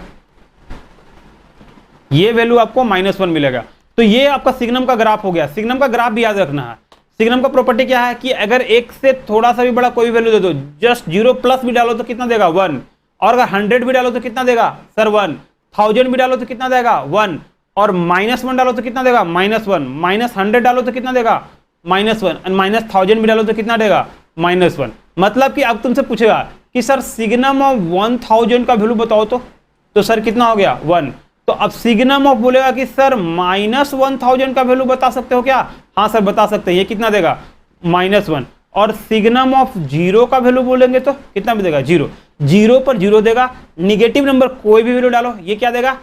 ये वैल्यू आपको -1 मिलेगा। तो ये आपका सिग्नम का ग्राफ हो गया। सिग्नम का ग्राफ भी याद रखना है। सिग्नम का प्रॉपर्टी क्या है कि अगर एक से थोड़ा सा भी बड़ा कोई वैल्यू दे दो, जस्ट 0 प्लस भी डालो तो कितना देगा, 1। और अगर 100 भी डालो तो कितना देगा सर, 1। 1000 भी डालो तो कितना देगा, 1। और -1 डालो तो कितना देगा, -1। -100 डालो तो कितना देगा, -1। और -1000 भी डालो तो कितना देगा, -1। मतलब कि अब तुमसे पूछेगा कि सर सिग्नम ऑफ 1000 का वैल्यू बताओ तो सर कितना हो गया, 1। तो अब सिग्नम ऑफ बोलेगा कि सर -1000 का वैल्यू बता सकते हो क्या, हाँ सर बता सकते हैं, ये कितना देगा, -1। और सिग्नम ऑफ जीरो का वैल्यू बोलेंगे तो कितना भी देगा, 0। 0 पर 0 देगा, निगेटिव नंबर कोई भी वैल्यू डालो ये क्या देगा,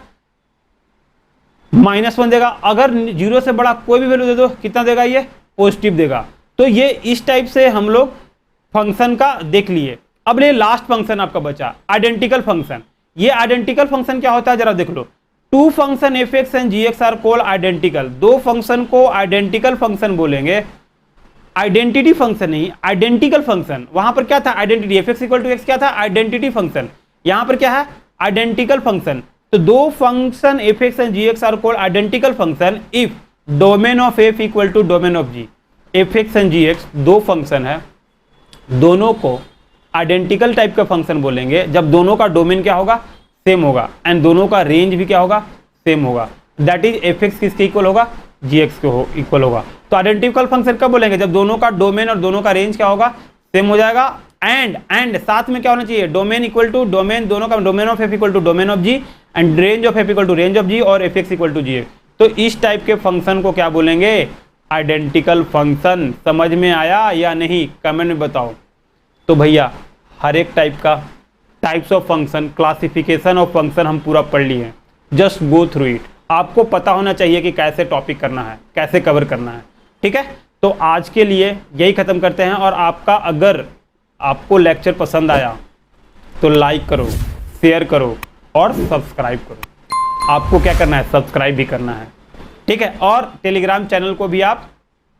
-1 देगा। अगर 0 से बड़ा कोई भी वैल्यू दे दो कितना देगा, ये पॉजिटिव देगा। तो ये इस टाइप से हम लोग फंक्शन का देख लिए। अब ये लास्ट फंक्शन आपका बचा आइडेंटिकल फंक्शन। ये आइडेंटिकल फंक्शन क्या होता है जरा देख लो। Two function F x and ji x are called identical, दो फंक्शन को आइडेंटिकल फंक्शन बोलेंगे, आइडेंटिटी फंक्शन नहीं, आइडेंटिकल फंक्शन। वहां पर क्या था, identity, F x equal to X क्या था, आइडेंटिटी फंक्शन। यहां पर क्या है, आइडेंटिकल फंक्शन। तो दो function F x and ji x are called identical function if domain of F equal to domain of g. F x and ji x दो function है, दोनों को आइडेंटिकल टाइप का फंक्शन बोलेंगे जब दोनों का डोमेन क्या होगा, सेम होगा, एंड दोनों का रेंज भी क्या होगा, सेम होगा। दैट इज एफ एक्स किसके इक्वल होगा, जी एक्स के इक्वल होगा। तो आइडेंटिकल फंक्शन कब बोलेंगे, जब दोनों का डोमेन और दोनों का रेंज क्या होगा, सेम हो जाएगा। एंड साथ में क्या होना चाहिए, डोमेन इक्वल टू डोमेन, दोनों का domain of F equal to domain of G, and range of F equal to range of G, और F x equal to G X. तो इस टाइप के फंक्शन को क्या बोलेंगे, आइडेंटिकल फंक्शन। समझ में आया या नहीं, कमेंट में बताओ। तो भैया हर एक टाइप का types of function, classification of function हम पूरा पढ़ लिए हैं। Just go through it. आपको पता होना चाहिए कि कैसे टॉपिक करना है, कैसे कवर करना है, ठीक है। तो आज के लिए यही खत्म करते हैं। और आपका अगर आपको लेक्चर पसंद आया तो लाइक करो, शेयर करो और सब्सक्राइब करो। आपको क्या करना है, सब्सक्राइब भी करना है, ठीक है। और टेलीग्राम चैनल को भी आप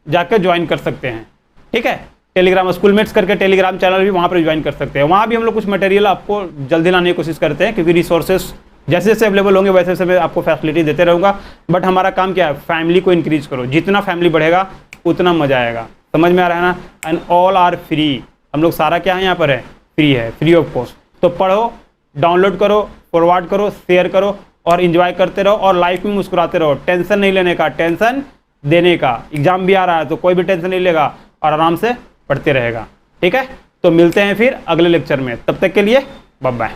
जाकर ज्वाइन कर सकते हैं, ठीक है। टेलीग्राम स्कूलमेट्स करके टेलीग्राम चैनल भी वहाँ पर ज्वाइन कर सकते हैं। वहाँ भी हम लोग कुछ मटेरियल आपको जल्दी लाने की कोशिश करते हैं, क्योंकि रिसोर्सेस जैसे जैसे अवेलेबल होंगे वैसे वैसे मैं आपको फैसिलिटी देते रहूँगा। बट हमारा काम क्या है, फैमिली को इंक्रीज करो। जितना फैमिली बढ़ेगा उतना मजा आएगा। समझ में आ रहा है ना। एंड ऑल आर फ्री, हम लोग सारा क्या है यहाँ पर है, फ्री है, फ्री ऑफ कॉस्ट। तो पढ़ो, डाउनलोड करो, फॉरवर्ड करो, शेयर करो और इंजॉय करते रहो और लाइफ में मुस्कुराते रहो। टेंशन नहीं लेने का, टेंशन देने का। एग्जाम भी आ रहा है तो कोई भी टेंशन नहीं लेगा और आराम से पढ़ते रहेगा, ठीक है। तो मिलते हैं फिर अगले लेक्चर में, तब तक के लिए बाय बाय।